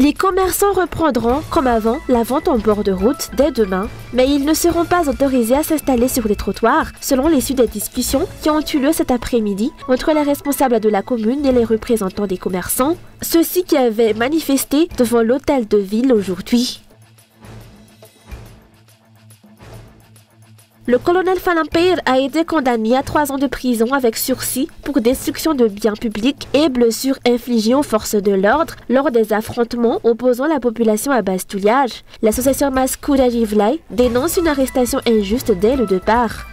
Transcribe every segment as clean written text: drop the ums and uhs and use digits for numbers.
Les commerçants reprendront, comme avant, la vente en bord de route dès demain, mais ils ne seront pas autorisés à s'installer sur les trottoirs, selon l'issue des discussions qui ont eu lieu cet après-midi entre les responsables de la commune et les représentants des commerçants, ceux-ci qui avaient manifesté devant l'hôtel de ville aujourd'hui. Le colonel Falampir a été condamné à 3 ans de prison avec sursis pour destruction de biens publics et blessures infligées aux forces de l'ordre lors des affrontements opposant la population à Bastouillage. L'association Maskouda Jivlai dénonce une arrestation injuste dès le départ.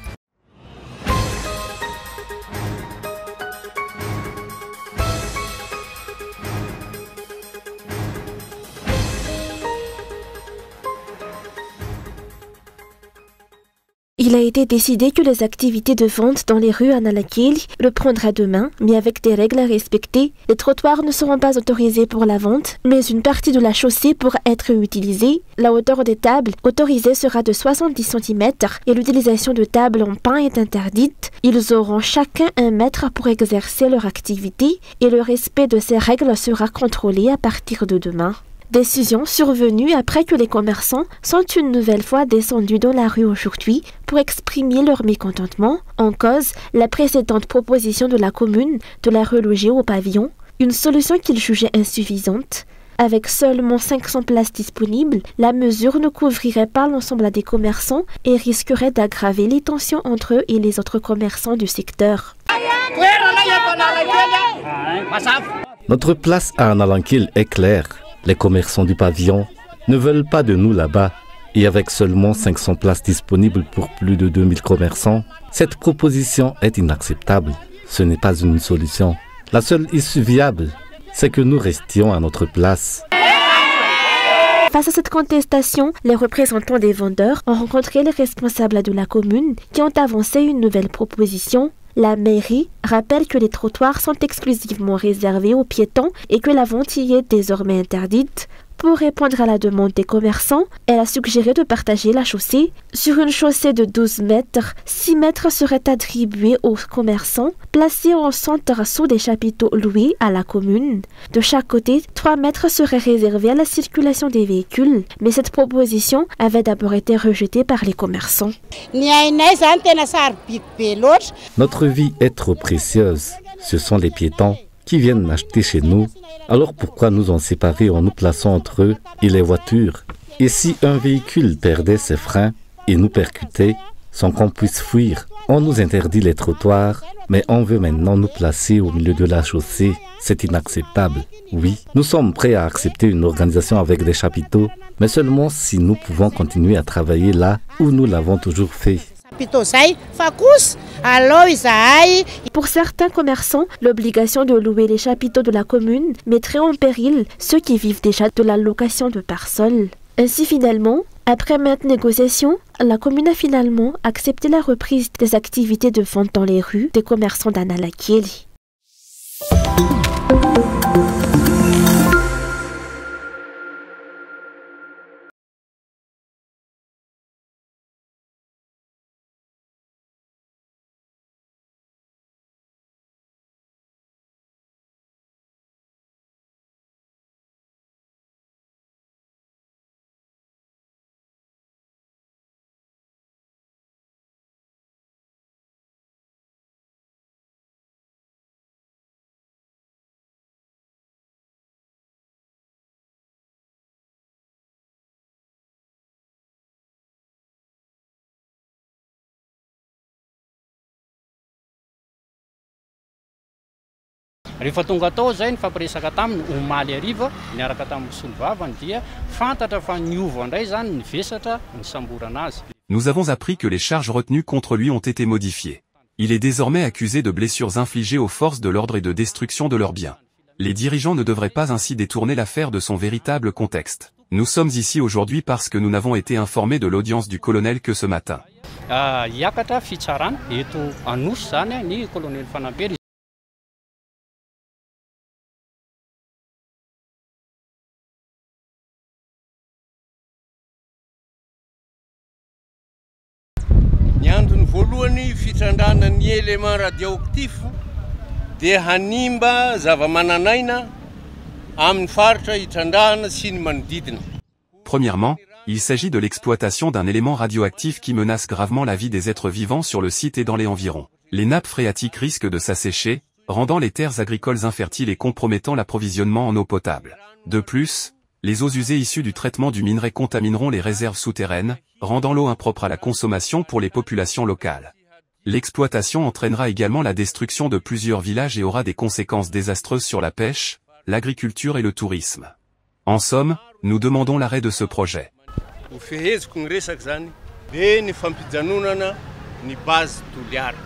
Il a été décidé que les activités de vente dans les rues à Nalakili reprendra demain, mais avec des règles à respecter. Les trottoirs ne seront pas autorisés pour la vente, mais une partie de la chaussée pourra être utilisée. La hauteur des tables autorisées sera de 70 cm et l'utilisation de tables en pain est interdite. Ils auront chacun 1 mètre pour exercer leur activité et le respect de ces règles sera contrôlé à partir de demain. Décision survenue après que les commerçants sont une nouvelle fois descendus dans la rue aujourd'hui pour exprimer leur mécontentement. En cause, la précédente proposition de la commune de la reloger au pavillon, une solution qu'ils jugeaient insuffisante. Avec seulement 500 places disponibles, la mesure ne couvrirait pas l'ensemble des commerçants et risquerait d'aggraver les tensions entre eux et les autres commerçants du secteur. Notre place à Analanquil est claire. Les commerçants du pavillon ne veulent pas de nous là-bas. Et avec seulement 500 places disponibles pour plus de 2000 commerçants, cette proposition est inacceptable. Ce n'est pas une solution. La seule issue viable, c'est que nous restions à notre place. Face à cette contestation, les représentants des vendeurs ont rencontré les responsables de la commune qui ont avancé une nouvelle proposition. La mairie rappelle que les trottoirs sont exclusivement réservés aux piétons et que la vente y est désormais interdite. Pour répondre à la demande des commerçants, elle a suggéré de partager la chaussée. Sur une chaussée de 12 mètres, 6 mètres seraient attribués aux commerçants, placés en centre sous des chapiteaux loués à la commune. De chaque côté, 3 mètres seraient réservés à la circulation des véhicules, mais cette proposition avait d'abord été rejetée par les commerçants. Notre vie est trop précieuse. Ce sont les piétons qui viennent acheter chez nous. Alors pourquoi nous en séparer en nous plaçant entre eux et les voitures? Et si un véhicule perdait ses freins et nous percutait sans qu'on puisse fuir? On nous interdit les trottoirs, mais on veut maintenant nous placer au milieu de la chaussée. C'est inacceptable. Oui, nous sommes prêts à accepter une organisation avec des chapiteaux, mais seulement si nous pouvons continuer à travailler là où nous l'avons toujours fait. Pour certains commerçants, l'obligation de louer les chapiteaux de la commune mettrait en péril ceux qui vivent déjà de la location de parcelles. Ainsi finalement, après maintes négociations, la commune a finalement accepté la reprise des activités de vente dans les rues des commerçants d'Analakili. Rehefa tonga tao zay ny fampiresaka taminy omaly ariva niaraka tamin'ny solivavany dia fantatra fa niova ndray zany ny vesatra ny samborana azy. Nous avons appris que les charges retenues contre lui ont été modifiées. Il est désormais accusé de blessures infligées aux forces de l'ordre et de destruction de leurs biens. Les dirigeants ne devraient pas ainsi détourner l'affaire de son véritable contexte. Nous sommes ici aujourd'hui parce que nous n'avons été informés de l'audience du colonel que ce matin. Hiakatra fitsarana eto Anosy zany ny colonel Falampir. Ny androny voalohany fitrandrana ny élément radioactif dia hanimba zava-mananaina amin'ny faritra hitrandrahana sy ny manodidina. Premièrement, il s'agit de l'exploitation d'un élément radioactif qui menace gravement la vie des êtres vivants sur le site et dans les environs. Les nappes phréatiques risquent de s'assécher, rendant les terres agricoles infertiles et compromettant l'approvisionnement en eau potable. De plus, les eaux usées issues du traitement du minerai contamineront les réserves souterraines, rendant l'eau impropre à la consommation pour les populations locales. L'exploitation entraînera également la destruction de plusieurs villages et aura des conséquences désastreuses sur la pêche, l'agriculture et le tourisme. En somme, nous demandons l'arrêt de ce projet. Ho feheziko ny resaka zany dia ny fampijanonana ny base toliara.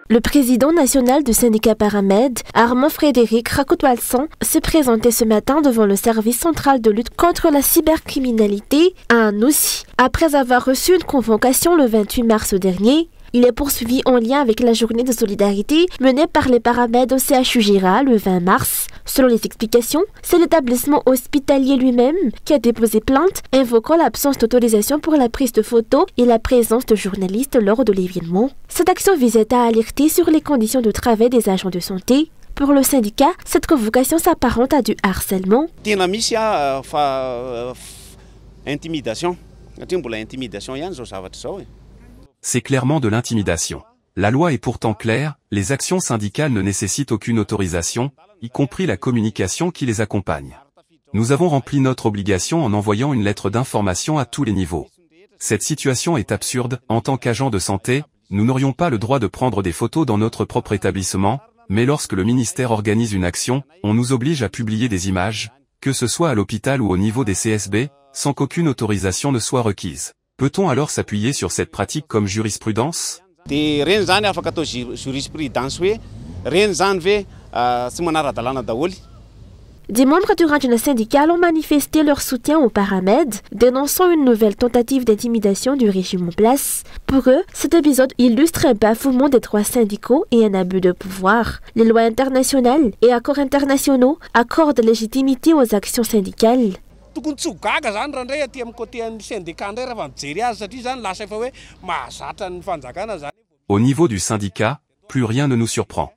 Le président national du syndicat Paramed, Armand Frédéric Rakotwalsan, se présentait ce matin devant le service central de lutte contre la cybercriminalité à Anoussi. Après avoir reçu une convocation le 28 mars dernier, il est poursuivi en lien avec la journée de solidarité menée par les Paramed au CHU Gira le 20 mars. Selon les explications, c'est l'établissement hospitalier lui-même qui a déposé plainte, invoquant l'absence d'autorisation pour la prise de photos et la présence de journalistes lors de l'événement. Cette action visait à alerter sur les conditions de travail des agents de santé. Pour le syndicat, cette convocation s'apparente à du harcèlement. C'est clairement de l'intimidation. La loi est pourtant claire, les actions syndicales ne nécessitent aucune autorisation, y compris la communication qui les accompagne. Nous avons rempli notre obligation en envoyant une lettre d'information à tous les niveaux. Cette situation est absurde. En tant qu'agent de santé, nous n'aurions pas le droit de prendre des photos dans notre propre établissement, mais lorsque le ministère organise une action, on nous oblige à publier des images, que ce soit à l'hôpital ou au niveau des CSB, sans qu'aucune autorisation ne soit requise. Peut-on alors s'appuyer sur cette pratique comme jurisprudence? Des membres du Rangina syndical ont manifesté leur soutien aux Paramed, dénonçant une nouvelle tentative d'intimidation du régime en place. Pour eux, cet épisode illustre un bafouement des droits syndicaux et un abus de pouvoir. Les lois internationales et accords internationaux accordent légitimité aux actions syndicales. Au niveau du syndicat, plus rien ne nous surprend.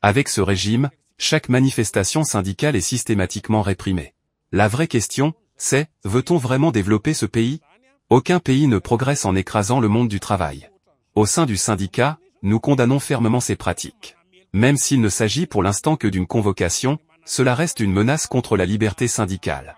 Avec ce régime, chaque manifestation syndicale est systématiquement réprimée. La vraie question, c'est, veut-on vraiment développer ce pays? Aucun pays ne progresse en écrasant le monde du travail. Au sein du syndicat, nous condamnons fermement ces pratiques. Même s'il ne s'agit pour l'instant que d'une convocation, cela reste une menace contre la liberté syndicale.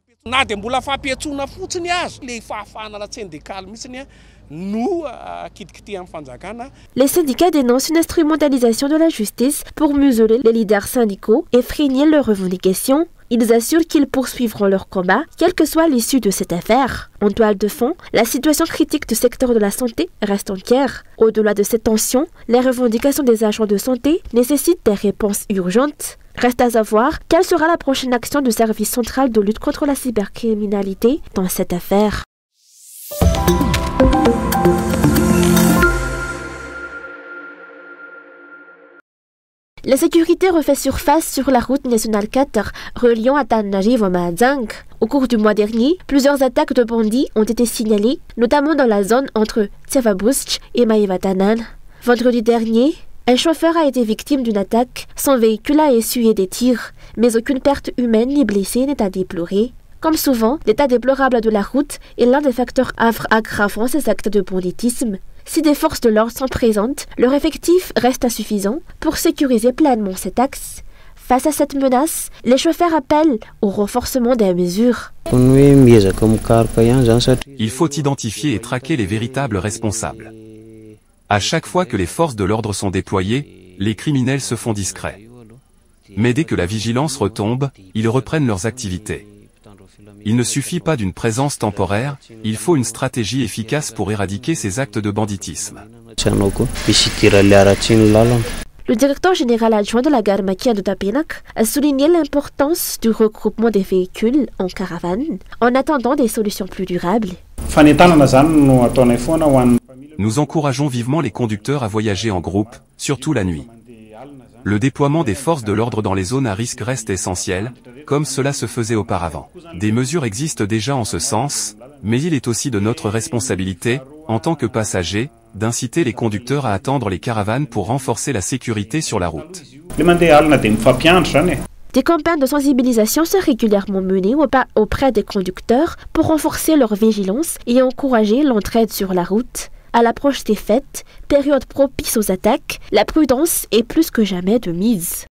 Les syndicats dénoncent une instrumentalisation de la justice pour museler les leaders syndicaux et freiner leurs revendications. Ils assurent qu'ils poursuivront leur combat, quelle que soit l'issue de cette affaire. En toile de fond, la situation critique du secteur de la santé reste entière. Au-delà de cette tension, les revendications des agents de santé nécessitent des réponses urgentes. Reste à savoir quelle sera la prochaine action du service central de lutte contre la cybercriminalité dans cette affaire. La sécurité refait surface sur la route nationale 4 reliant Antananarivo à Mahajanga. Au cours du mois dernier, plusieurs attaques de bandits ont été signalées, notamment dans la zone entre Tsiavabusch et Maïvatanan. Vendredi dernier, un chauffeur a été victime d'une attaque. Son véhicule a essuyé des tirs, mais aucune perte humaine ni blessée n'est à déplorer. Comme souvent, l'état déplorable de la route est l'un des facteurs aggravant ces actes de banditisme. Si des forces de l'ordre sont présentes, leur effectif reste insuffisant pour sécuriser pleinement cet axe. Face à cette menace, les chauffeurs appellent au renforcement des mesures. Il faut identifier et traquer les véritables responsables. À chaque fois que les forces de l'ordre sont déployées, les criminels se font discrets. Mais dès que la vigilance retombe, ils reprennent leurs activités. Il ne suffit pas d'une présence temporaire, il faut une stratégie efficace pour éradiquer ces actes de banditisme. Le directeur général adjoint de la gare maquia de Tapenak a souligné l'importance du regroupement des véhicules en caravane en attendant des solutions plus durables. Nous encourageons vivement les conducteurs à voyager en groupe, surtout la nuit. Le déploiement des forces de l'ordre dans les zones à risque reste essentiel, comme cela se faisait auparavant. Des mesures existent déjà en ce sens, mais il est aussi de notre responsabilité, en tant que passagers, d'inciter les conducteurs à attendre les caravanes pour renforcer la sécurité sur la route. Des campagnes de sensibilisation sont régulièrement menées auprès des conducteurs pour renforcer leur vigilance et encourager l'entraide sur la route. À l'approche des fêtes, période propice aux attaques, la prudence est plus que jamais de mise.